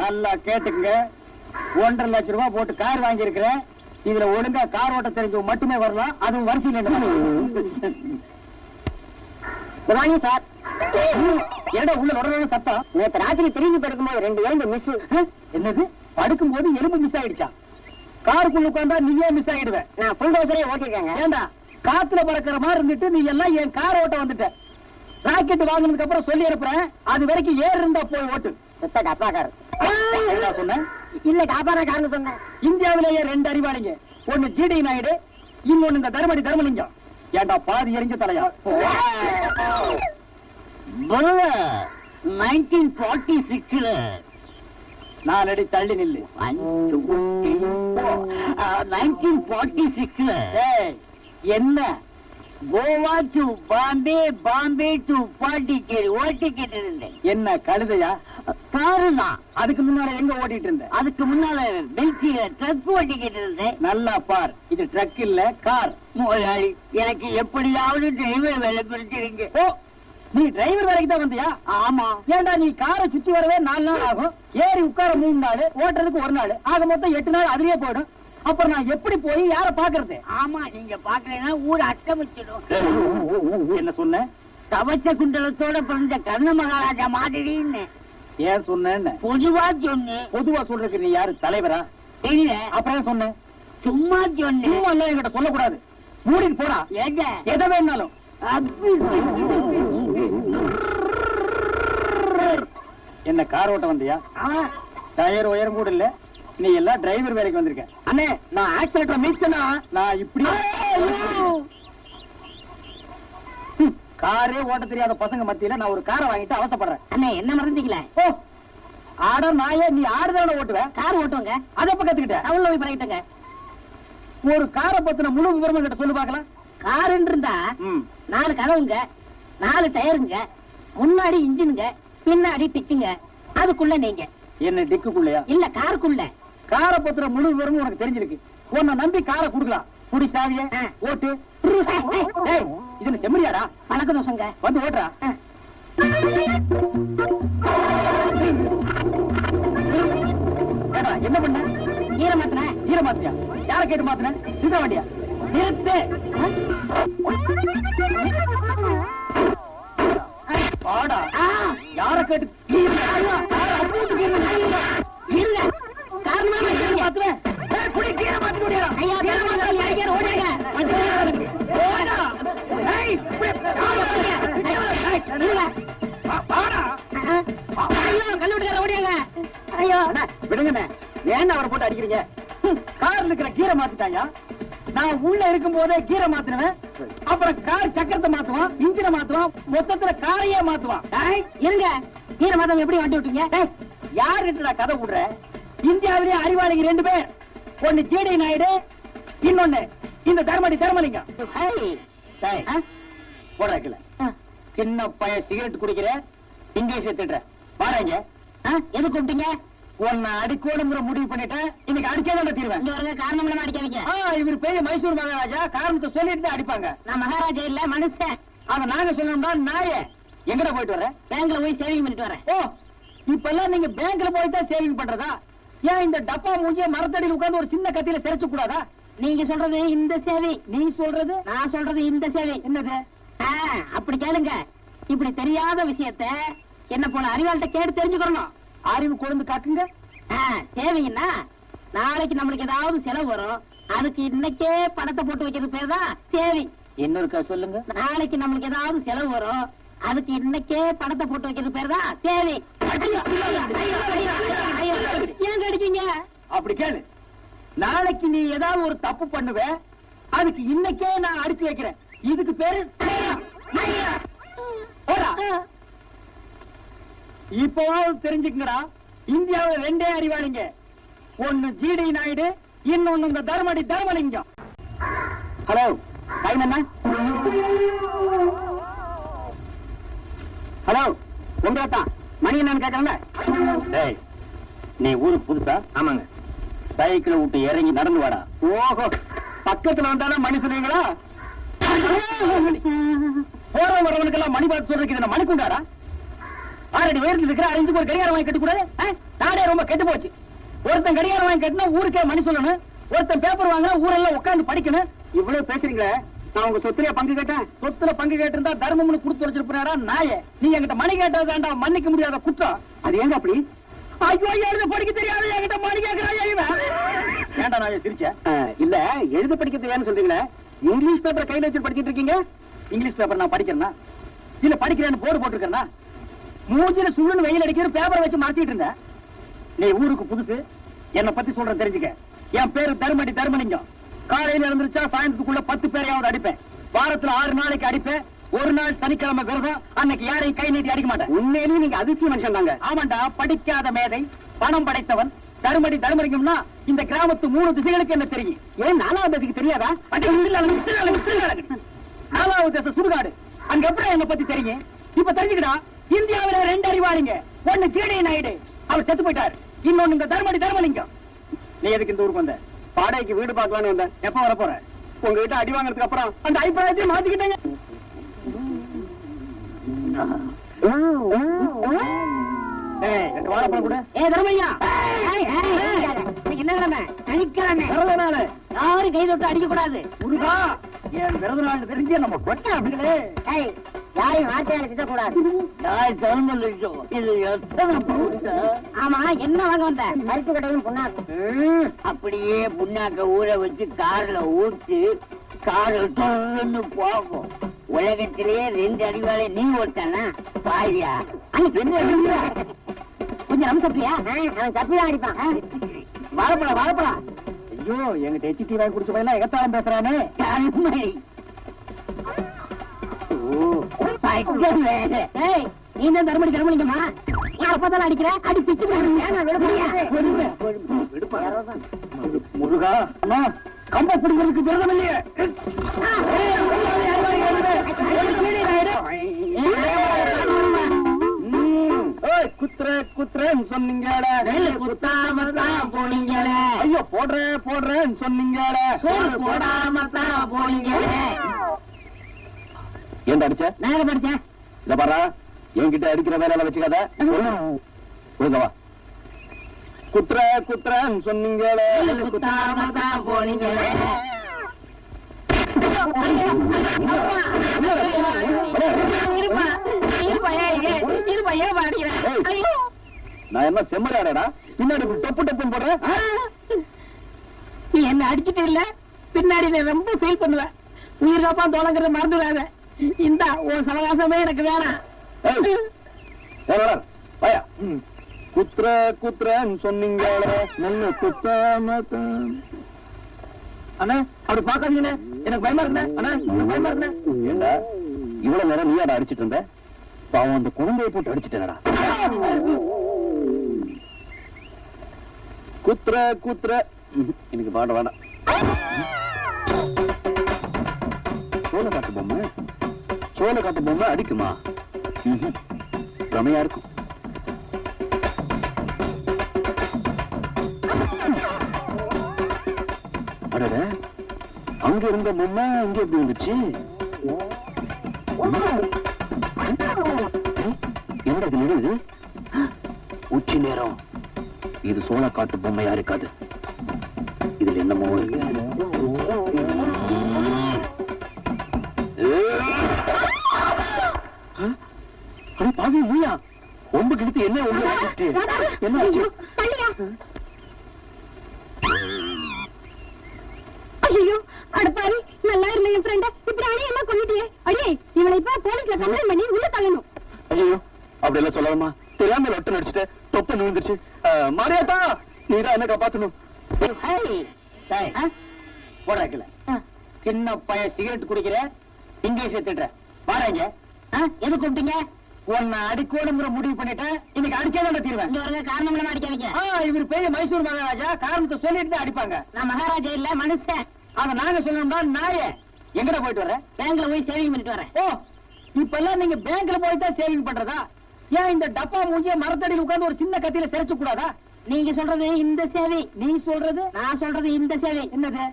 நல்லா கேட்டுக்குங்க. 1.5 லட்சம் ரூபாய் போட்டு கார் வாங்கி இருக்கிறேன். இதுல ஒழுங்கா கார் ஓட்ட தெரிஞ்சவங்க மட்டுமே வரலாம். அதுவும் வரிசையில் சார். என்னடா உள்ள நுழைய சத்தம்? நேற்று ராத்திரி திரும்பி படுக்கும்போது 2 எலும்பு மிஸ். என்னது? படுக்கும் போது எலும்பு மிஸ் ஆயிடுச்சா? காருக்குள்ள உட்கார்ந்தா நீயே மிஸ் ஆயிடுவேன். நான் ஃபுல் டோசரே ஓட்டிருக்கேங்க. ஏண்டா காத்துல பறக்கிற மாதிரி இருந்துட்டு நீ எல்லாம் என் கார் ஓட்ட வந்துட்ட. ராக்கெட் வாங்கினதுக்கு அப்புறம் சொல்லி அனுப்புறேன். அது வரைக்கும் ஏறு இருந்தா போய் ஓட்டு. டப்பாக்காரு என்ன சொன்ன? இல்ல டாபாரா காரணம் சொன்னேன். இந்தியாவிலேயே 2 அறிவாளிங்க. ஒன்னு ஜிடி நாயுடு, இன்னொன்னு இந்த தர்மடி தர்மலிங்கம். ஏண்டா பாதி எரிஞ்ச தலையா? 1946 4 அடி தள்ளி நில்லு. 1946 என்ன? கோவா டு பாம்பே, பாம்பே டு பாண்டிச்சேரி ஓட்டிக்கிட்டு இருந்தேன். என்ன கழுதையா? காரு தான். அதுக்கு முன்னால எங்க ஓட்டிட்டு இருந்த? அதுக்கு முன்னால பெல்சியில ட்ரக் ஓட்டிக்கிட்டு இருந்தேன். நல்லா பார், இது ட்ரக் இல்ல கார். முதலாளி, எனக்கு எப்படியாவது டிரைவர் வேலை பிடிச்சிருங்க. ஓ, நீ டிரைவர் வேலைக்கு தான் வந்தியா? ஆமா. ஏண்டா நீ காரை சுத்தி வரவே 4 நாள் ஆகும். ஏறி உட்கார 3 நாள், ஓட்டுறதுக்கு 1 நாள், ஆக மொத்தம் 8 நாள் அதுலயே போயிடும். அப்புறம் நான் எப்படி போய் யார பாக்குறது? ஆமா, நீங்க பாக்கலைன்னா ஊர் அட்டமிச்சிடும். என்ன சொன்ன? கவச்ச குண்டலத்தோட பிறந்த கர்ண மகாராஜா மாதிரின்னு. ஏன் சொன்ன? பொதுவா சொன்னு. பொதுவா சொல்றதுக்கு நீ யாரு, தலைவரா? இல்ல, அப்புறம் சொன்ன. சும்மா சொன்னு. சும்மா எல்லாம் என்கிட்ட சொல்லக்கூடாது. மூடிட்டு போடா. எதை வேணாலும். என்ன கார் ஓட்ட வந்தியா? டயர் உயரம் கூட இல்ல, நீ எல்லாம் டிரைவர் வேலைக்கு வந்திருக்க. அண்ணே, நான் ஆக்சிலேட்டர் மிக்ஸ்னா நான் இப்படி காரே ஓட்ட தெரியாத பசங்க மத்தியில நான் ஒரு காரை வாங்கிட்டு அவசப்படுறேன். அண்ணே, என்ன மறந்துக்கல? ஓ, ஆட நாயே, நீ ஆடுதான ஓட்டுவேன்? கார் ஓட்டுவங்க. அதை எப்ப கத்துக்கிட்ட? டவுன்ல போய் பழகிட்டங்க. ஒரு காரை பத்தின முழு விவரமா கிட்ட சொல்லு பாக்கலாம். காருன்னு இருந்தா 4 கதவுங்க, 4 டயருங்க, முன்னாடி இன்ஜினுங்க, பின்னாடி டிக்குங்க, அதுக்குள்ள நீங்க. என்ன டிக்குக்குள்ளயா? இல்ல, காருக்குள்ள. காரை பத்தின முழு விவரமும் உனக்கு தெரிஞ்சிருக்கு. உன்னை நம்பி காரை குடுக்கலாம். குடி சாவிய ஓட்டு. இதுல செம்மறியாடா? பழக்க தோசங்க. வந்து ஓட்டுறா. என்ன பண்ண? ஈர மாத்தின. ஈர மாத்தியா? யார கேட்டு மாத்தின? நிறுத்த வேண்டியா? நிறுத்து. ஆடா, யார கேட்டு? விடுங்க, ஏன் அவரை போட்டு அடிக்கிறீங்க? கார்ல இருக்கிற கீரை மாத்திட்டாங்க. நான் உள்ள இருக்கும் போதே கீரை மாத்தினேன். அப்புறம் கார் சக்கரத்தை மாத்துவான், இன்ஜினை மாத்துவான், மொத்தத்துல காரையே மாத்துவான். இருங்க, கீரை மாத்தம் எப்படி வண்டி விட்டீங்க? யாருக்கிட்ட கதை விடுற? இந்தியாவிலேயே அறிவாளிங்க 2 பேர். ஒன்னு ஜிடி நாயுடு, இன்னொன்னு இந்த தர்மடி தர்மலிங்கம். போடுறதுல சின்ன பையன் சிகரெட் குடிக்கிற, இங்கிலீஷ்ல திட்டுற. பாருங்க, எது கூப்பிட்டீங்க? உன்னை அடிக்கோடுங்கிற முடிவு பண்ணிட்டேன். இன்னைக்கு அடிச்சதான் தீர்வேன். காரணம் இல்லாம அடிக்காதீங்க. இவர் பெரிய மைசூர் மகாராஜா, காரணத்தை சொல்லிட்டு அடிப்பாங்க. நான் மகாராஜா இல்ல, மனுஷன். அத நாங்க சொல்லணும்னா நாயே. எங்கட போயிட்டு வர? பேங்க்ல போய் சேவிங் பண்ணிட்டு வரேன். ஓ, இப்ப எல்லாம் நீங்க பேங்க்ல போய் தான் சேவிங் பண்றதா? ஏன் இந்த டப்பா மூஞ்சிய மரத்தடியில் உட்கார்ந்து ஒரு சின்ன கத்தியில சிரைச்சு கூடாதா? நீங்க சொல்றது இந்த சேவை, நீ சொல்றது, நான் சொல்றது இந்த சேவை. என்னது? அப்படி கேளுங்க. இப்படி தெரியாத விஷயத்த என்ன போல அறிவாள்கிட்ட கேட்டு தெரிஞ்சுக்கணும். அறிவு கொழுந்து காக்குங்க. சேவைன்னா நாளைக்கு நம்மளுக்கு ஏதாவது செலவு வரும், அதுக்கு இன்னைக்கே பணத்தை போட்டு வைக்கிறது பேர் தான் சேவை. இன்னொருக்கா சொல்லுங்க. நாளைக்கு நம்மளுக்கு ஏதாவது செலவு வரும், அதுக்கு இன்னைக்கே பணத்தை போட்டு வைக்கிறது பேர் தான் சேவை. ஏன் கடிக்கீங்க? அப்படி கேளு. நாளைக்கு நீ ஏதாவது ஒரு தப்பு பண்ணுவ, அதுக்கு இன்னைக்கே நான் அடிச்சு வைக்கிறேன். இதுக்கு பேரு இப்போவாவது தெரிஞ்சுக்கங்கடா. இந்தியாவில் 2 அறிவாளிங்க. ஒன்னு ஜிடி நாயுடு, இன்னொன்னு இந்த தர்மடி தர்மலிங்கம். ஹலோ, டைம் என்ன? ஹலோ, உங்கதான் மணி என்னன்னு கேட்கறேன். நீ ஊருக்கு புதுசா? ஆமாங்க. சைக்கிளை விட்டு இறங்கி நடந்து வாடா. ஓஹோ, பக்கத்துல வந்தாலும் மணி சொல்லுவீங்களா? போற வரவனுக்கெல்லாம் மணி பார்த்து சொல்றதுக்கு மணிக்குண்டாரா? ஆறடி உயரத்தில் இருக்கிற அரைஞ்சுக்கு ஒரு கடிகாரம் வாங்கி கட்டக்கூடாது? நாடே ரொம்ப கெட்டு போச்சு. ஒருத்தன் கடிகாரம் வாங்கி கட்டினா ஊருக்கே மணி சொல்லணும், ஒருத்தன் பேப்பர் வாங்கினா ஊரெல்லாம் உட்கார்ந்து படிக்கணும். இவ்வளவு பேசுறீங்களே, நான் உங்க சொத்துல பங்கு கேட்டேன். சொத்துல பங்கு கேட்டிருந்தா தர்மம்னு கொடுத்து வச்சிருப்பாடா நாயே. நீ என்கிட்ட மணி கேட்டதாண்டா மன்னிக்க முடியாத குற்றம். அது ஏங்க அப்படி? ஐயோ, எழுத படிக்க தெரியாது என்கிட்ட மணி கேட்கிறாயா இவன்? ஏன்டா நான் சிரிச்ச? இல்ல, எழுத படிக்க தெரியாதுன்னு சொல்றீங்களே, இங்கிலீஷ் பேப்பர் கையில வச்சு படிச்சிட்டு இருக்கீங்க. இங்கிலீஷ் பேப்பர் நான் படிக்கிறேன்னா இல்ல படிக்கிறேன்னு போர்டு போட்டிருக்கேன்னா? மூஞ்சில சுள்ளுன்னு வெயில் அடிக்கிற பேப்பரை வச்சு மாத்திட்டு இருந்தேன். நீ ஊருக்கு புதுசு, என்ன பத்தி சொல்ற தெரிஞ்சுக்க. என் பேரு தர்மலிங்கம். காலையில இருந்துச்சா சாயந்தரத்துக்குள்ள 10 பேரையாவது அடிப்பேன். வாரத்துல 6 நாளைக்கு அடிப்பேன். ஒரு நாள் சனிக்கிழமை விரதம். அன்னைக்கு யாரையும் கை நீட்டி அடிக்க மாட்டேன். உண்மையிலேயே நீங்க அதிர்ச்சி மனுஷன் தாங்க. ஆமாண்டா, படிக்காத மேதை, பணம் படைத்தவன். தர்மலிங்கம்னா இந்த கிராமத்து 3 திசைகளுக்கு என்ன தெரியும்? ஏன் 4வது திசைக்கு தெரியாதா? 4வது திசை சுடுகாடு. அங்க எப்படி என்ன பத்தி தெரியும்? இப்ப தெரிஞ்சுக்கடா, இந்தியாவில 2 அறிவாளிங்க. ஒண்ணு ஜேடி நாயுடு, அவர் செத்து போயிட்டார். இன்னொன்னு இந்த தர்மலிங்கம். நீ எதுக்கு இந்த ஊருக்கு வந்த? பாடைக்கு வீடு பார்க்கலான்னு வந்தேன். எப்ப வர போற? உங்ககிட்ட அடி வாங்கினதுக்கு அப்புறம் அந்த அபிப்பிராயத்தையும் மாத்திக்கிட்டேங்க. வாழைப்பழம் கூட. தர்மலிங்கா, என்ன கிழமை? சனிக்கிழமை. விரத நாள், யாரும் கை தொட்டு அடிக்க கூடாது. முருகா, என் விரத நாள் தெரிஞ்சு நம்ம கொட்ட அப்படிங்களே. யாரையும் வார்த்தையால திட்டக்கூடாது. இது எத்தனை? ஆமா, என்ன வாங்க வந்த? மருத்து கடையும் புண்ணாக்கு. அப்படியே புண்ணாக்க ஊற வச்சு கார்ல ஊற்றி கார் தொன்னு போகும். உலகத்திலேயே 2 அறிவாளை நீ ஓட்டானா? பாரியா? கொஞ்சம் நம்ம தப்பியா? அவன் தப்பிதான் அடிப்பான். வாழைப்பழம். ஐயோ, எங்கிட்ட HT வாங்கி குடிச்ச பையனா எகத்தாளம் பேசுறானே. நீ தான் தர்மலிங்கமா? அப்பதான் அடிக்கிற அடி பிச்சு. முருகா, கம்ப பிடிக்கிறதுக்கு விரதம் இல்லையே. குத்துறேன்னு சொன்னீங்க. ஐயோ, போடுறேன்னு சொன்னீங்க. ஏன் அடிச்ச? நான் படிச்சேன். இத பாரா, என்கிட்ட அடிக்கிற வேலை வச்சுக்காத. ஒழுங்கவா. குத்துறேன்னு சொன்னீங்க. நான் என்ன செம்மறியாடா? பின்னாடி டொப்பு போடுறேன். நீ என்ன அடிச்சுட்டு இல்ல, பின்னாடி ரொம்ப ஃபீல் பண்ணுவேன். உயிர் காப்பா தோலங்கிறத மறந்துடாத. இந்த உன் சவகாசமே எனக்கு வேணாம். குத்துறேன்னு சொன்னீங்க. நல்ல குத்தாம அண்ணா, அப்படி பாக்காதீங்கண்ணே, எனக்கு பயமா இருந்தேன். அண்ணா, பயமா இருந்தேன். ஏண்டா இவ்வளவு நேரம் நீ அதை அடிச்சிட்டு இருந்த? பாவம், அந்த குழந்தையை போட்டு அடிச்சுட்டேனடா. குத்துற எனக்கு பாட வேண்டாம். சோளக்காட்டு பொம்மை அடிக்குமா? ரமையா இருக்கும். அடட, அங்க இருந்த பொம்மை இங்க எப்படி வந்துச்சு? என்னடா இது நிடுது? உச்சி நேரம். இது சோளக்காட்டு பொம்மையா இருக்காது. இதுல என்னமோ இருக்கு. பாவி, நீயா? ஒம்பு கிழித்து என்ன என்ன ஆச்சு? ஐயோ, அடப்பாரி, நல்லா இருந்த என் ஃப்ரெண்ட இப்படி அணியமா கொண்டுட்டியே. அடியே, இவனை இப்ப போலீஸ்ல கம்ப்ளைண்ட் பண்ணி உள்ள தள்ளணும். ஐயோ, அப்படி எல்லாம் சொல்லாமா? தெரியாம ஒட்டு நடிச்சுட்டு தொப்ப நுழுந்துருச்சு. மாரியாத்தா, நீதான் என்ன காப்பாத்தணும். போடுறாக்கல, சின்ன பைய சிகரெட் குடிக்கிற, இங்கிலீஷ்ல திட்டுற. பாருங்க, எது கூப்பிட்டீங்க? உன்னை அடிக்கோடுங்கிற முடிவு பண்ணிட்டேன். இன்னைக்கு அடிச்சே தீர்வேன். காரணம் அடிக்காதீங்க. இவர் பெரிய மைசூர் மகாராஜா, காரணத்தை சொல்லிட்டு தான் அடிப்பாங்க. நான் மகாராஜா இல்ல, மனுஷன். அத நாங்க சொல்லணும்னா நாய. எங்கடா போயிட்டு வர? பேங்க்ல போய் சேவிங் பண்ணிட்டு வரேன். ஓ, இப்பெல்லாம் நீங்க பேங்க்ல போய் தான் சேவிங் பண்றதா? ஏன் இந்த டப்பா மூஞ்சிய மரத்தடியில் உட்கார்ந்து ஒரு சின்ன கத்தியில சிரைச்சு கூடாதா? நீங்க சொல்றது இந்த சேவை, நீ சொல்றது நான் சொல்றது இந்த சேவை. என்னது?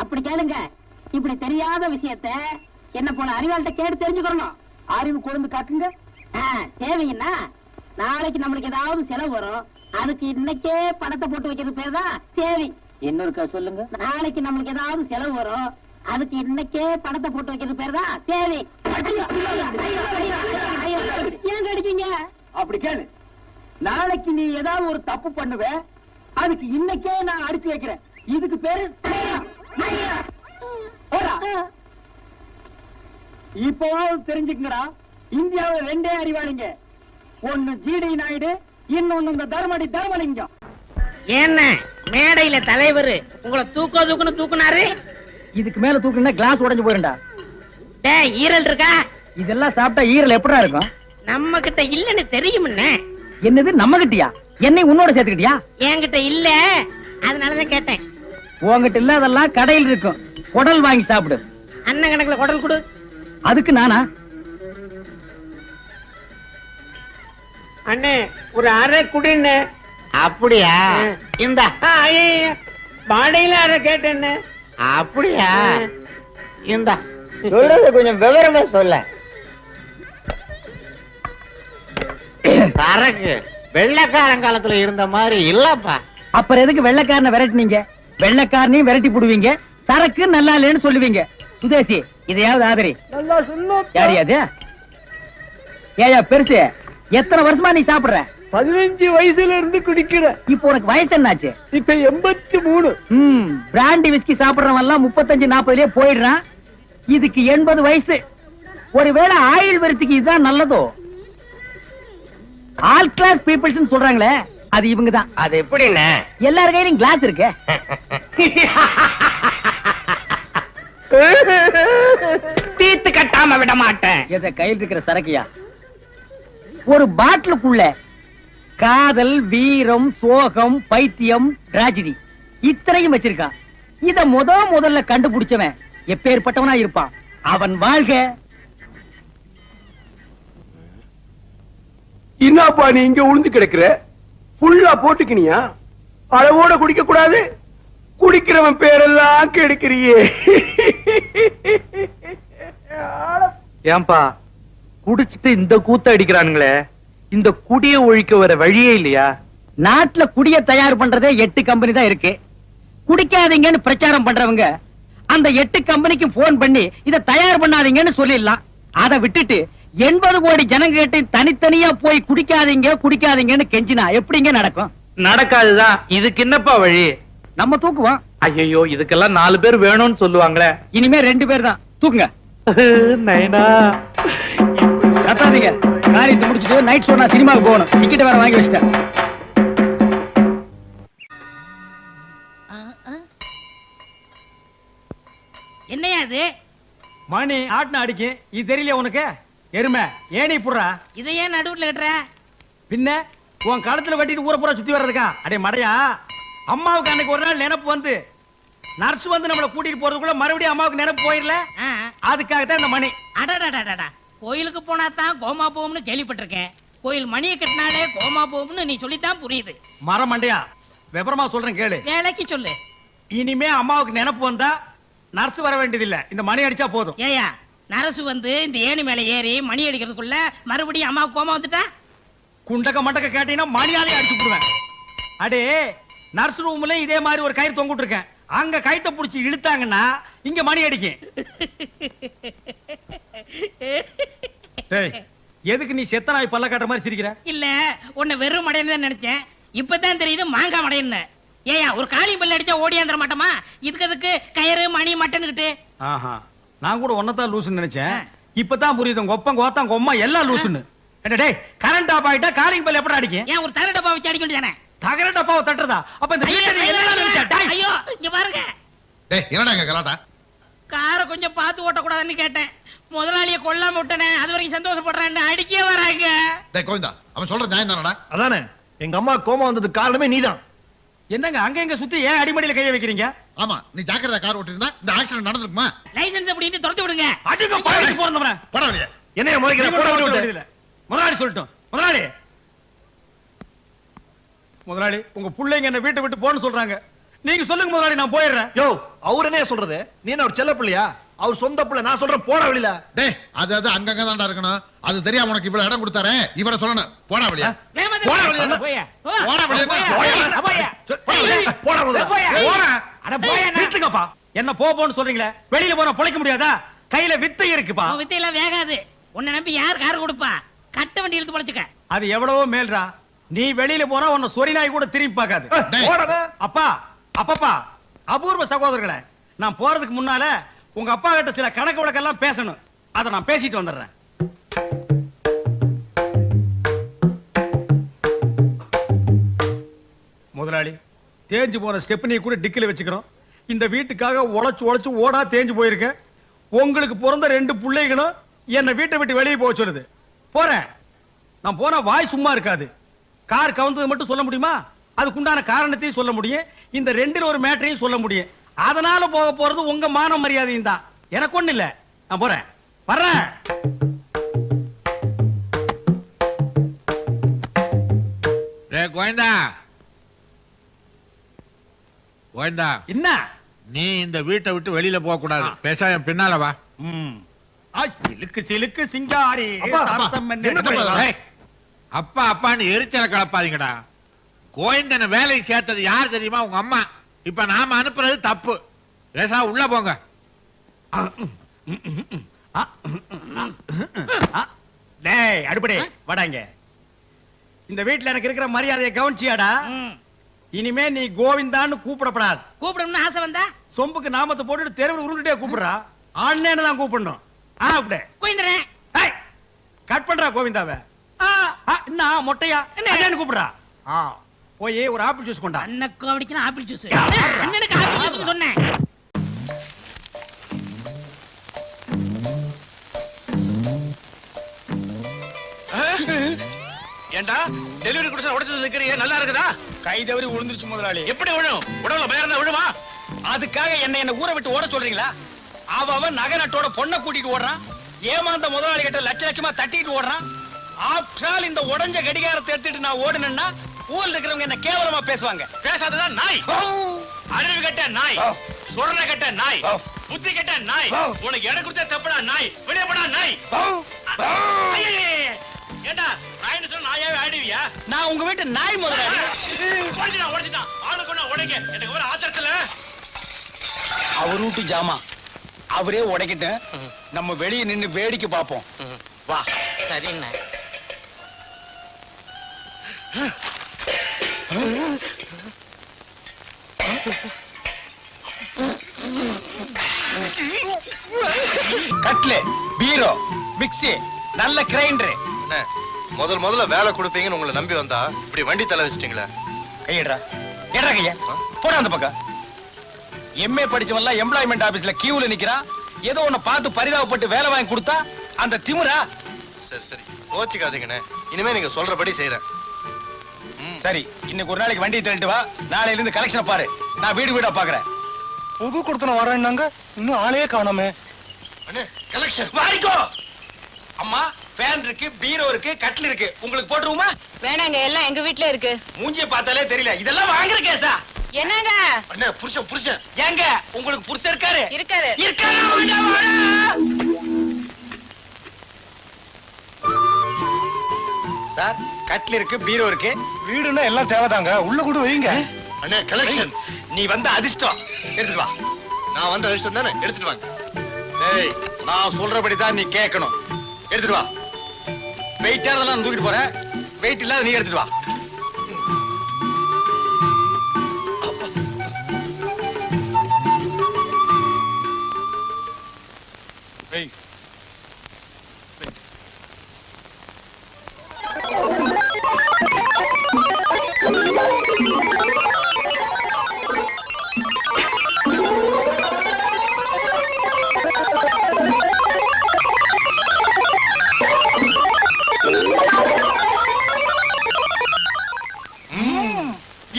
அப்படி கேளுங்க. இப்படி தெரியாத விஷயத்த என்ன போல அறிவாள்கிட்ட கேட்டு தெரிஞ்சுக்கணும். அறிவு கொழுந்து காக்குங்க. சேவிங்கன்னா நாளைக்கு நம்மளுக்கு ஏதாவது செலவு வரும், அதுக்கு இன்னைக்கே பணத்தை போட்டு வைக்கிறது பேர் தான் சேவிங். இன்னொருக்கா சொல்லுங்க. நாளைக்கு நம்மளுக்கு ஏதாவது செலவு வரும், அதுக்கு இன்னைக்கே பணத்தை போட்டு வைக்கிறது பேர் தான் சேவிங். ஏன் கிடைக்கீங்க? அப்படி கேளு. நாளைக்கு நீ ஏதாவது ஒரு தப்பு பண்ணுவ, அதுக்கு இன்னைக்கே நான் அடிச்சு வைக்கிறேன். இதுக்கு பேரு இப்போவாவது தெரிஞ்சுக்கங்கடா, இந்தியாவில் 2 அறிவாளிங்க. ஒன்னு ஜிடி நாயுடு, இன்னொன்னு இந்த தர்மலிங்கம். என்ன மேடையில தலைவர் உங்களை தூக்குன்னு தூக்குனாரு? இதுக்கு மேல தூக்குனா கிளாஸ் உடைஞ்சு போயிருண்டா. டேய், ஈரல் இருக்கா? இதெல்லாம் சாப்பிட்டா ஈரல் எப்படா இருக்கும்? நம்ம கிட்ட இல்லன்னு தெரியும்னே. என்னது நம்ம கிட்டயா? என்னை உன்னோட சேர்த்துக்கிட்டியா? என்கிட்ட இல்ல, அதனாலதான் கேட்டேன். உங்ககிட்ட இல்லாதெல்லாம் கடையில் இருக்கும். குடல் வாங்கி சாப்பிடு. அண்ணன் கணக்குல குடல் கொடு. அதுக்கு நானா? அண்ணே ஒரு அரை குடின்னு. அப்படியா? இந்த பாடையில அரை கேட்டேன்னு. அப்படியா? இந்த சொல்றது கொஞ்சம் விவரமா சொல்ல. சரக்கு வெள்ளைக்காரங்காலத்துல இருந்த மாதிரி இல்லப்பா. அப்புறம் எதுக்கு வெள்ளைக்காரனை விரட்டினீங்க? வெள்ளைக்காரனையும் விரட்டி போடுவீங்க, சரக்கு நல்லா இல்லைன்னு சொல்லுவீங்க. சுதேசி, இதையாவது ஆதரி. நல்லா சொல்லும். யாரியாது? ஏயா பெருசு, எத்தனை வருஷமா நீ சாப்பிடுற? 15 வயசுல இருந்து குடிக்கிற. இப்போ உனக்கு வயசு என்னாச்சு? இப்ப 83. பிராண்டி விஸ்கி சாப்பிடுறவன் எல்லாம் 35-40லயே போயிடுறான். இதுக்கு 80 வயசு. ஒருவேளை ஆயுள் விருத்திக்கு இதுதான் நல்லதோ? ஆல் கிளாஸ் பீப்புள்ஸ் சொல்றாங்களே, அது இவங்கதான். அது எப்படின்னு? எல்லார் கையிலும் கிளாஸ் இருக்கு. தீத்து கட்டாம விட மாட்டேன். எத கையில் இருக்கிற சரக்கியா? ஒரு பாட்டிலுக்குள்ள காதல், வீரம், சோகம், பைத்தியம், டிராஜடி இத்தனையும் வச்சிருக்கான். இத முதல்ல கண்டுபிடிச்சவன் எப்பேற்பட்டவனா இருப்பான். அவன் வாழ்க. என்னப்பா நீ இங்க உளுந்து கிடக்குற? ஃபுல்லா போட்டுக்கினியா? அளவோட குடிக்க கூடாது? குடிக்கிறவன் பேரெல்லாம் கெடுக்கிறியே. ஏன்பா குடிச்சிட்டு இந்த கூத்த அடிக்கிறானுங்களே, இந்த குடிய ஒழிக்க வர வழியே இல்லையா? நாட்டுல குடிய தயார் பண்றதே 8 கம்பெனி தான் இருக்கு. குடிக்காதீங்கன்னு பிரச்சாரம் பண்றவங்க அந்த 8 கம்பெனிக்கு போன் பண்ணி இத தயார் பண்ணாதீங்கன்னு சொல்லிடலாம். அதை விட்டுட்டு 80 கோடி ஜனங்க கிட்ட தனித்தனியா போய் குடிக்காதீங்கன்னு கெஞ்சினா எப்படிங்க நடக்கும்? நடக்காதுதான். இதுக்கு என்னப்பா வழி? நம்ம தூக்குவோம். ஐயோ, இதுக்கெல்லாம் 4 பேர் வேணும்னு சொல்லுவாங்களே. இனிமே 2 பேர் தான். தூக்குங்க. நைனா கத்தாதீங்க. காரியத்தை முடிச்சுட்டு நைட் ஷோ நான் சினிமாவுக்கு போகணும். டிக்கெட் வேற வாங்கி வச்சிட்டேன். என்னையா அது? மணி ஆட்டின அடிக்கு. இது தெரியல உனக்கு? எருமை ஏனி புடுறா. இதை ஏன் நடுவுல கட்டுற? பின்ன உன் களத்துல கட்டிட்டு ஊரை பூரா சுத்தி வர்றதுக்கா? அடே மடையா, அம்மாவுக்கு அன்னைக்கு ஒரு நாள் நினைப்பு வந்து நர்ஸ் வந்து நம்மள கூட்டிட்டு போறதுக்குள்ள மறுபடியும் அம்மாவுக்கு நினைப்பு போயிடல. அதுக்காகத்தான் இந்த மணி. அடடடடடா, கோயிலுக்கு போனா தான் கோமா போகும்னு கேள்விப்பட்டிருக்கேன். கோயில் மணியை கட்டினாலே கோமா போகும்னு நீ சொல்லித்தான் புரியுது. மரம் மண்டையா, விவரமா சொல்றேன் கேளு. வேலைக்கு சொல்லு. இனிமே அம்மாவுக்கு நினைப்பு வந்தா நர்ஸ் வர வேண்டியதில்லை, இந்த மணி அடிச்சா போதும். ஏயா, நரசு வந்து இந்த ஏணி மேல ஏறி மணி அடிக்கிறதுக்குள்ள மறுபடியும் அம்மாவுக்கு கோமா வந்துட்டா? குண்டக்க மண்டக்க கேட்டீங்கன்னா மணியாலே அடிச்சு விடுவேன். அடே, நர்ஸ் ரூம்ல இதே மாதிரி ஒரு கயிறு தொங்கிட்டு இருக்கேன். அங்க கயித்தை புடிச்சு இழுத்தாங்கன்னா இங்க மணி அடிக்கும். எதுக்கு நீ செத்த நாய் பல்ல காட்டுற மாதிரி சிரிக்கிற? இல்ல, உன்னை வெறும் மடையன்னு தான் நினைச்சேன். இப்பதான் தெரியுது மாங்காய் மடையன்னு. ஏயா, ஒரு காளி பல்ல அடிச்சா ஓடியாந்துட மாட்டோமா? இதுக்கு அதுக்கு கயிறு மணி மட்டன்னுகிட்டு. ஆஹா, நான் கூட ஒன்னதான் லூசுன்னு நினைச்சேன். இப்பதான் புரியுது உங்க ஒப்பம் கோத்தம் கொம்மா எல்லாம் லூசுன்னு. டேய், கரண்ட் ஆஃப் ஆயிட்டா காலிங் பல்ல எப்படி அடிக்கும்? ஏன் ஒரு தர டப்பா வச்சு அடிக்க வேண்டியதானே? தகர டப்பாவை தட்டுறதா? அப்ப இந்த ஐயோ, இங்க பாருங்க. டேய், என்னடா இங்க கலாட்டா? காரை கொஞ்சம் பார்த்து ஓட்டக்கூடாதுன்னு கேட்டேன். முதலாளிய கொல்லாம விட்டனே, அது வரைக்கும் சந்தோஷப்படுறேன்னு அடிக்கே வராங்க. டேய் கோவிந்தா, அவன் சொல்ற நியாயம் தானடா? அதானே, எங்க அம்மா கோமா வந்ததுக்கு காரணமே நீதான். என்னங்க அங்க எங்க சுத்தி ஏன் அடிமடியில கைய வைக்கிறீங்க? ஆமா, நீ ஜாக்கிரதா கார் ஓட்டிருந்தா இந்த ஆக்சிடென்ட் நடந்துருக்குமா? லைசென்ஸ் அப்படிட்டு துரத்தி விடுங்க. அடிங்க பாடி போறவன. போடா வெளிய. என்னைய முறைக்கிற? போட விட்டு. முதலாளி சொல்லட்டும். முதலாளி, உங்க பிள்ளைங்க என்ன வீட்டை விட்டு போன்னு சொல்றாங்க. நீங்க சொல்லுங்க முதலாளி, நான் போயிடுறேன். யோ, அவர் என்ன சொல்றது? நீ என்ன ஒரு செல்ல பிள்ளையா? அவர் சொந்த பிள்ளை. நான் சொல்றேன் போடா வெளியில. டேய் அது அது அங்கங்க தான்டா இருக்கணும். அது தெரியாம உனக்கு இவ்வளவு இடம் கொடுத்தாரே, இவரை சொல்லணும். போடா வெளிய. போடா வெளியில. போடா வெளிய. போடா முதல்ல. போடா. நிறுத்துங்கப்பா. என்ன போன்னு சொல்றீங்களே, வெளியில போனா பொழைக்க முடியாதா? கையில வித்தை இருக்குப்பா. வித்தையெல்லாம் வேகாது. உன்னை நம்பி யார் கார் கொடுப்பா? கட்ட வண்டி இழுத்து பொழைச்சுக்க. அது எவ்வளவோ மேல்ரா. நீ வெளியில போனா உன்னை சொரி நாய் கூட திரும்பி பார்க்காது. போடா. அப்பா, அப்பப்பா, அபூர்வ சகோதரர்களே, நான் போறதுக்கு முன்னால உங்க அப்பா கிட்ட சில கணக்கு வழக்கெல்லாம் பேசணும். அதை நான் பேசிட்டு வந்துடுறேன். முதலாளி, தேஞ்சு போன ஸ்டெப்னி கூட டிக்கில வச்சுக்கிறோம். இந்த வீட்டுக்காக உழைச்சு உழைச்சு ஓடா தேஞ்சு போயிருக்கேன். உங்களுக்கு பிறந்த 2 பிள்ளைகளும் என்னை வீட்டை விட்டு வெளியே போக சொல்லுது. போறேன். நான் போனா வாய் சும்மா இருக்காது. கார் கவுந்தது மட்டும் சொல்ல முடியுமா? அதுக்குண்டான காரணத்தையும் சொல்ல முடியும். இந்த 2ல் ஒரு மேட்டரையும் சொல்ல முடியும். அதனால போக போறது உங்க மான மரியாதையும் தான். எனக்கு ஒண்ணு இல்ல. நான் போறேன். வர்றேன். கோயந்தா, கோயந்தா, என்ன? நீ இந்த வீட்டை விட்டு வெளியில போக கூடாது. பேசாம என் பின்னால வா. சிலுக்கு சிலுக்கு சிங்காரி அப்பா, அப்பா, சரசம் என்ன என்னப்பா இதெல்லாம்? ஏய், அப்பா அப்பான்னு எரிச்சல கலப்பாதீங்கடா. கோயந்தனை வேலைக்கு சேர்த்தது யார் தெரியுமா? உங்க அம்மா. இப்ப நாம அனுப்புறது தப்பு. பேசாம உள்ள போங்க. டேய் அடுப்படே வாடாங்க. இந்த வீட்ல எனக்கு இருக்கிற மரியாதையை கவனிச்சியாடா? இனிமே நீ கோவிந்தான்னு கூப்பிடப்படாது. கூப்பிடணும்னு ஆசை வந்தா சொம்புக்கு நாமத்தை போட்டுட்டு தெருவில் உருண்டுட்டே கூப்பிடுறா. ஆன்லைன் தான் கூப்பிடணும். அப்படியே கோயந்தரேன். கட் பண்றா கோவிந்தாவை. என்ன மொட்டையா என்னன்னு கூப்பிடுறா. போய் ஒரு ஆப்பிள் ஜூஸ் கொண்டா. அண்ணக்கு அடிக்கணும் ஆப்பிள் ஜூஸ். அண்ணனுக்கு ஆப்பிள் ஜூஸ் சொன்னேன். ஏண்டா டெலிவரி குடிச்சா உடைச்சது நிக்கிறியே, நல்லா இருக்குதா? கை தவறி விழுந்துருச்சு முதலாளி. எப்படி விழும்? உடம்புல பயம் இருந்தா விழுமா? அதுக்காக என்ன ஊரை விட்டு ஓட சொல்றீங்களா? அவன் நகை நட்டோட பொண்ணை கூட்டிட்டு ஓடுறான். ஏமாந்த முதலாளி கிட்ட லட்ச லட்சமா தட்டிட்டு ஓடுறான். ஆப்டால் இந்த உடஞ்ச கடிகாரத்தை எடுத்துட்டு நான் ஓடுனேன்னா ஊர்ல இருக்கிறவங்க என்ன கேவலமா பேசுவாங்க. பேசாததான் நாய். அறிவு கட்ட நாய், சொரண கட்ட நாய், புத்தி கட்ட நாய். உனக்கு இடம் கொடுத்தா தப்புடா நாய். வெளியே போடா நாய். ஏண்டா நாய்னு சொன்னா நாயாவே ஆடுவியா? நான் உங்க வீட்டு நாய் முதலாளி. உடைச்சிட்டான். ஆளுக்கு ஒண்ணு உடைக்க எனக்கு ஒரு ஆத்திரத்துல. அவர் வீட்டு ஜாமா அவரே உடைக்கிட்டு நம்ம வெளியே நின்னு வேடிக்கை பார்ப்போம். வா. சரிண்ணே. கட்லு, பீரோ, மிக்ஸி, நல்ல கிரைண்டர். முதல்ல வேலை கொடுப்பீங்கன்னு உங்களை நம்பி வந்தா இப்படி வண்டி தலை வச்சிட்டீங்களே. கையடா ஏடா கைய போடா அந்த பக்கம். எம்ஏ படிச்சவன்லாம் எம்ப்ளாய்மெண்ட் ஆபீஸ்ல கியூல நிக்கிறான். ஏதோ ஒண்ணு பார்த்து பரிதாபப்பட்டு வேலை வாங்கி கொடுத்தா அந்த திமிரா? சரி கோச்சிக்காதீங்கண்ணே. இனிமே நீங்க சொல்றபடி செய்யறேன். சரி, இன்னைக்கு ஒரு நாளைக்கு வண்டியை தள்ளிட்டு வா. நாளையில இருந்து கலெக்ஷன் பாரு. நான் வீடு வீடா பாக்குறேன். புது கொடுத்தன வரேன்னாங்க, இன்னும் ஆளையே காணோமே. அண்ணே கலெக்ஷன் வாரிக்கோ. அம்மா ஃபேன் இருக்கு, பீரோ இருக்கு, கட்டில் இருக்கு. உங்களுக்கு போட்டுருவோமா? வேணாங்க, எல்லாம் எங்க வீட்ல இருக்கு. மூஞ்சிய பார்த்தாலே தெரியல. இதெல்லாம் வாங்குற கேஸா? என்னங்க அண்ணே புருஷன் ஏங்க உங்களுக்கு புருஷன் இருக்காரு? இருக்காரு. சார் கட்டில் இருக்கு, பீரோ இருக்கு. வீடுன்னா எல்லாம் தேவைதாங்க. உள்ள கூட வைங்க. அண்ணே கலெக்ஷன். நீ வந்த அதிர்ஷ்டம். எடுத்துட்டு வா. நான் வந்த விஷயம் தானே, எடுத்துட்டு வாங்க. ஏய், நான் சொல்றபடி தான் நீ கேட்கணும். எடுத்துட்டு வா. வெயிட் ஆனதெல்லாம் தூக்கிட்டு போறேன். வெயிட் இல்லாத நீ எடுத்துட்டு வா.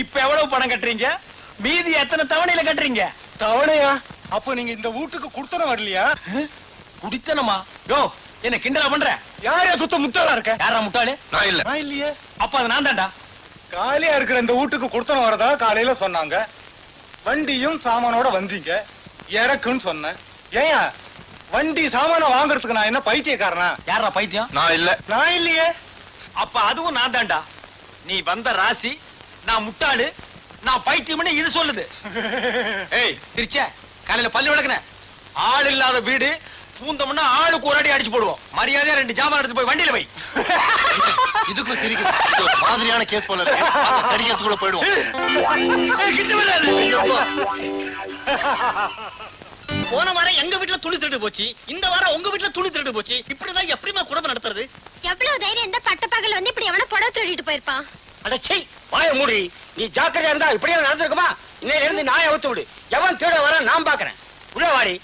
இப்ப எவ்வளவு பணம் கட்டுறீங்க? மீதி எத்தனை தவணையில கட்டுறீங்க? தவணையா? அப்ப நீங்க இந்த வீட்டுக்கு குடுத்தன வரலையா? குடித்தனமா? யோ, என்ன கிண்டலா பண்ற? யாரையா சுத்த முட்டாளா இருக்க? யாரா முட்டாளு? நான் இல்ல. நான் இல்லையே. அப்ப அது நான் தான்டா. காலியா இருக்கிற இந்த வீட்டுக்கு குடுத்தன வரதா காலையில சொன்னாங்க. வண்டியும் சாமானோட வந்தீங்க. எனக்குன்னு சொன்னேன். ஏயா வண்டி சாமான வாங்குறதுக்கு நான் என்ன பைத்தியக்காரனா? யாரா பைத்தியம்? நான் இல்ல. நான் இல்லையே. அப்ப அதுவும் நான் தான்டா. நீ வந்த ராசி, நான் முட்டாளு, நான் பைத்தியம்னு இது சொல்லுது. ஏய் திருச்ச, காலையில பல்லு விளக்குன. ஆள் இல்லாத வீடு பூந்தோம்னா ஆளுக்கு ஒரு அடி அடிச்சு போடுவோம். மரியாதையா 2 ஜாமான் எடுத்து போய் வண்டியில வை. இதுக்கும் சிரிக்குது. இது ஒரு மாதிரியான கேஸ் போல இருக்கு. கடிக்கிறதுக்குள்ள போயிடுவோம். கிட்ட வராது. போன வாரம் எங்க வீட்டுல துணி திருடு போச்சு, இந்த வாரம் உங்க வீட்டுல துணி திருடு போச்சு. இப்படிதான் எப்படிமா குடும்பம் நடத்துறது? எவ்வளவு தைரியம் இந்த பட்ட பகல் வந்து இப்படி எவன புடவை திருடிட்டு போயிருப்பான்? அடச்சை வாய மூடி. நீ ஜாக்கிரதையா இருந்தா இப்படியே நடந்திருக்குமா? இன்னையில இருந்து நாயை அவுத்து விடு. எவன் திருட வர நான் பாக்குறேன். உள்ள வாடி.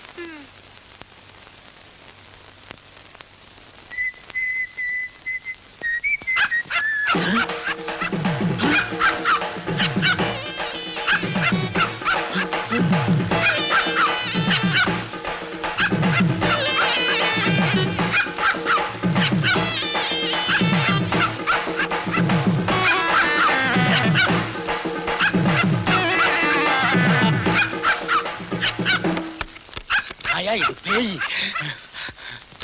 ஆயா இது பேய்.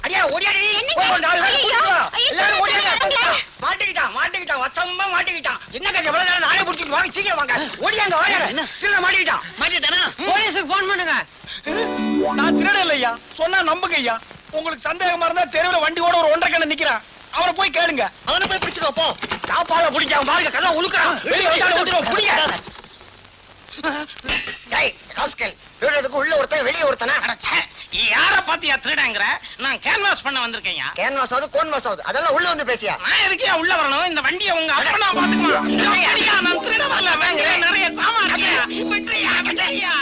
அடியா ஓடியாடி. என்னங்க? ஐயையோ, ஐயோ, எல்லாரும் ஓடியாங்க. சொல்லுங்க. மாட்டிக்கிட்டான் வசமா மாட்டிக்கிட்டான். என்னங்க எவ்வளவு நேரம் நாயை புடிச்சிட்டு வாங்க, சீக்கிரம் வாங்க. ஓடியாங்க ஓடியாங்க. திருட மாட்டிக்கிட்டானா? போலீஸுக்கு போன் பண்ணுங்க. நான் திருட இல்லையா, சொன்னா நம்புங்க ஐயா. உங்களுக்கு சந்தேகமா இருந்தா தெருவுல வண்டியோட ஒரு 1.5 கண்ண நிக்கிறான். அவனை போய் கேளுங்க. அவனை போய் பிடிச்சுக்கோ போ. சாப்பாட புடிச்சான் பாருங்க, கண்ணா உழுக்குறான். வெளிய வந்தாலும் ஓடிடுவோம். புடிங்க. டேய் ராஸ்கல், திருடுறதுக்கு உள்ள ஒருத்தன் வெளிய ஒருத்தனா? யார பாத்தியா திருடங்கற? நான் கேன்வாஸ் பண்ண வந்திருக்கேன்யா. கேன்வாஸ் ஆகுது கோன்வாஸ் ஆகுது, அதெல்லாம் உள்ள வந்து பேசியா? நான் எதுக்கு உள்ள வரணும்? இந்த வண்டியை உங்க அப்பனா பாத்துக்குமா? ஐயா நான் திருட வரல, வேங்கற நிறைய சாமான் இருக்கு. விட்டுறியா விட்டுறியா?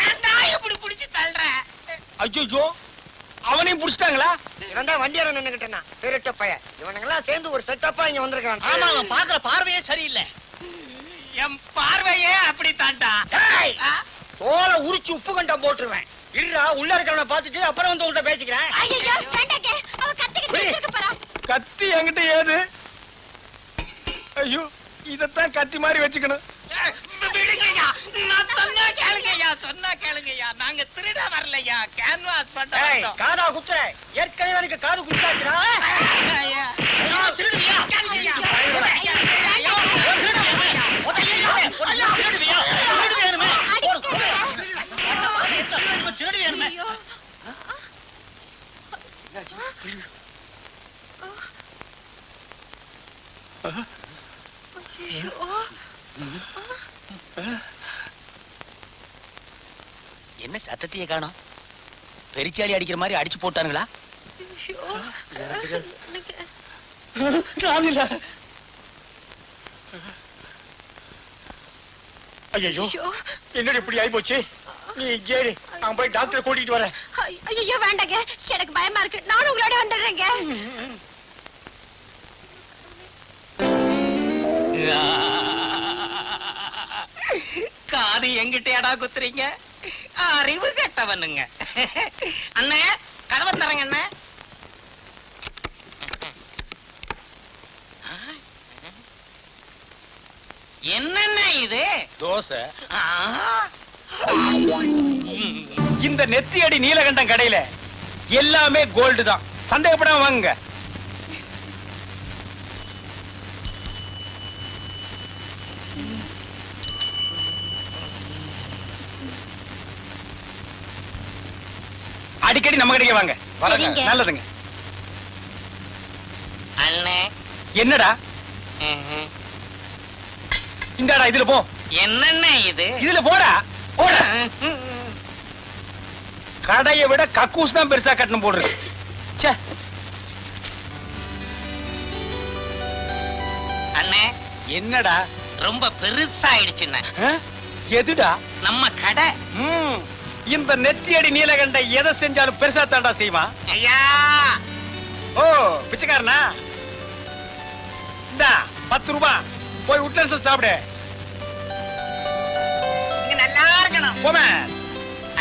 ஏன்டா இப்படி புடிச்சு தள்ளுற? ஐயோ அவனையும் புடிச்சிட்டாங்களா? இவன் தான் வண்டியார நின்னுகிட்டனா திருட்ட பைய. இவனுங்கெல்லாம் சேர்ந்து ஒரு செட்டப்பா இங்க வந்திருக்கான். ஆமா, அவன் பாக்குற பார்வையே சரியில்லை. என் பார்வையே அப்படி தாண்டா. தோலை உரிச்சு உப்பு கண்டம் போட்டுருவேன். இருடா, உள்ள இருக்கிறவனை பார்த்துட்டு அப்புறம் வந்து உங்கள்ட்ட பேசிக்கிறேன். ஐயோ வேண்டாங்க, அவ கத்திக்கிட்டு இருக்க போறா. கத்தி என்கிட்ட ஏது? ஐயோ இதத்தான் கத்தி மாதிரி வச்சுக்கணும். விடுங்கய்யா, நான் சொன்னா கேளுங்கய்யா, சொன்னா கேளுங்கய்யா. நாங்க திருட வரலையா, கேன்வாஸ் பண்ண ஏய், வந்தோம். காதா குத்துற. ஏற்கனவே எனக்கு காது குத்தாச்சுடா. ஐயா, திருடுவியா? கேளுங்கய்யா. என்ன சத்தத்தையே காணோம்? பெரிச்சாளி அடிக்கிற மாதிரி அடிச்சு போட்டானுங்களா? ஐயோ என்னடி இப்படி ஆயி போச்சு? நீ ஏறி, நான் போய் டாக்டரை கூட்டிட்டு வரேன். ஐயோ வேண்டாங்க, எனக்கு பயமா இருக்கு. நானும் உங்களோட வந்துடுறேங்க. காது எங்கிட்டயாடா குத்துறீங்க? அறிவு கெட்டவனுங்க. அண்ணே கதவை தரங்க அண்ணே. என்னென்ன இது? தோசை. ஆ, இந்த நெத்தி அடி நீலகண்டம் கடையில எல்லாமே கோல்டு தான். சந்தேகப்படாம வாங்குங்க. அடிக்கடி நம்ம கடைக்கு வாங்க. வரங்க. சரிங்க. நல்லதுங்க. அண்ணே என்னடா இந்தாடா இதுல போ. என்னென்ன இது? இதுல போடா. போடா. கடையை விட கக்கூஸ் தான் பெருசா கட்டணும் போடுறது. ச்சே. அண்ணே என்னடா ரொம்ப பெருசாயிடுச்சுண்ணே. ஆ? எதுடா? நம்ம கடை. ம், இந்த நெத்தியடி நீலகண்ட எதை செஞ்சாலும் பெருசா தாண்டா செய்வான். ஐயா ஓ பிச்சைக்காரனா? இந்தா 10 ரூபாய். போய் உட்லன்ஸ் சாப்பிடு. நீங்க நல்லா இருக்கணும். போமே.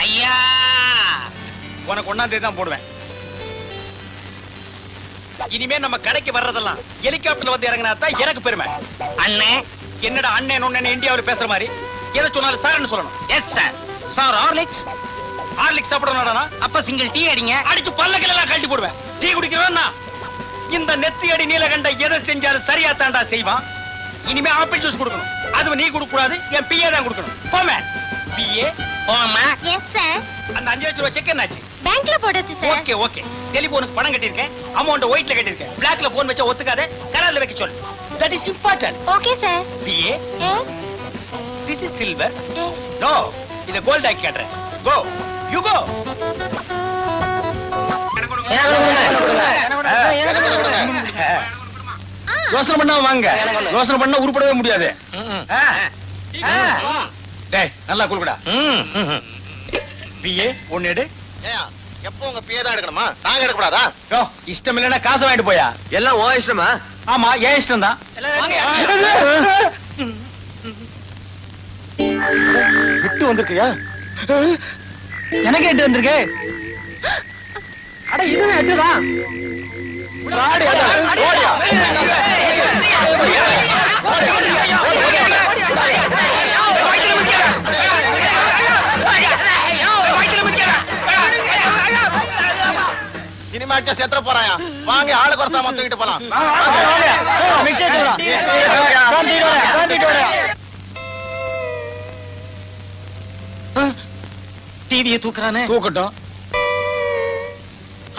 ஐயா உனக்கு 1ஆம் தேதி தான் போடுவேன். இனிமே நம்ம கடைக்கு வர்றதெல்லாம் ஹெலிகாப்டர்ல வந்து இறங்கினா தான் எனக்கு பெருமை. அண்ணே. என்னடா அண்ணன் ஒண்ணு இந்தியாவில் பேசுற மாதிரி எதை சொன்னாலும் சார்னு சொல்லணும். Yes sir. Sir Horlicks Horlicks சாப்பிடணும்டா அப்ப சிங்கிள் டீ அடிங்க. அடிச்சு பல்லக்கில எல்லாம் கழட்டி போடுவேன். டீ குடிக்கிறவன் நான். இந்த நெத்தி அடி நீலகண்ட எதை செஞ்சாலும் சரியா தாண்டா செய்வான். இனிமே ஆப்பிள் ஜூஸ் கொடுக்கணும். அது நீ கொடுக்க கூடாது, என் பிஏ தான் கொடுக்கணும். போமே பிஏ போமா. Yes sir. அந்த 5 லட்சம் ரூபாய் செக் என்னாச்சு? பேங்க்ல போட்டாச்சு சார். Okay okay. டெலிபோனுக்கு பணம் கட்டியிருக்கேன், அமௌண்ட் ஒயிட்ல கட்டியிருக்கேன். பிளாக்ல போன் வச்சா ஒத்துக்காத, கலர்ல வைக்க சொல்லு. That is important. Okay sir. BA yes. This is silver. Yes. No, இத கோல்ட் ஆக்கி காட்டுறேன். Go you go. யோசனை பண்ணா வாங்க. யோசனை பண்ணா உருப்படவே முடியாது. டேய் நல்லா குளுக்குடா. பிஏ ஒன்னு எடு. ஏயா எப்போ உங்க பிஏ தான் எடுக்கணுமா? நாங்க எடுக்கக்கூடாதா? யோ இஷ்டம் இல்லைன்னா காசை வாங்கிட்டு போயா. எல்லாம் ஓ இஷ்டமா? ஆமா ஏன் இஷ்டம் தான். விட்டு வந்திருக்கியா? எனக்கு எட்டு வந்திருக்கு. அட இதுவே எட்டுதான். இனிமே அடிச்சா செத்துற போறாயா? வாங்க ஆளுக்கு ஒரு சாமான் தூக்கிட்டு போலாம். டிவியை தூக்குறானே, தூக்கட்டும்.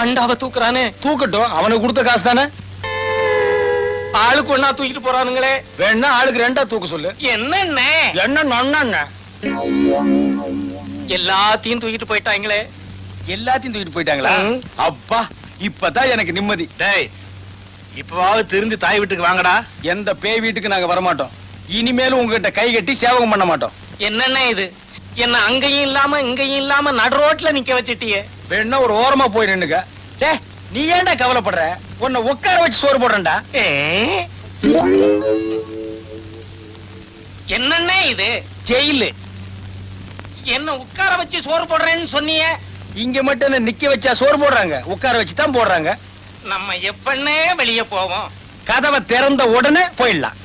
அண்டாவை தூக்குறானே, தூக்கட்டும். அவனுக்கு கொடுத்த காசு தானே. ஆளுக்கு ஒண்ணா தூக்கிட்டு போறானுங்களே. வேணா ஆளுக்கு 2 தூக்க சொல்லு. என்ன என்ன நொண்ண எல்லாத்தையும் தூக்கிட்டு போயிட்டாங்களே. எல்லாத்தையும் தூக்கிட்டு போயிட்டாங்களா? அப்பா இப்பதான் எனக்கு நிம்மதி. டேய் இப்பவாவது திருந்தி தாய் வீட்டுக்கு வாங்கடா. எந்த பேய் வீட்டுக்கு நாங்க வரமாட்டோம். இனிமேலும் உங்ககிட்ட கை கட்டி சேவகம் பண்ண மாட்டோம். என்னண்ணே இது? என்ன அங்கேயும் இல்லாம இங்கேயும் இல்லாம நடு ரோட்ல நிக்க வச்சிட்டியே. வேணா ஒரு ஓரமா போய் நின்னுங்க. டேய் நீ ஏன்டா கவலைப்படுற? உன்னை உட்கார வச்சு சோறு போடுறேன்டா. என்னண்ணே இது? ஜெயிலு. என்ன உட்கார வச்சு சோறு போடுறேன்னு சொன்னீங்க. இங்க மட்டும் என்ன நிக்க வச்சா சோறு போடுறாங்க? உட்கார வச்சு தான் போடுறாங்க. நம்ம எப்பன்னே வெளிய போவோம்? கதவை திறந்த உடனே போயிடலாம்.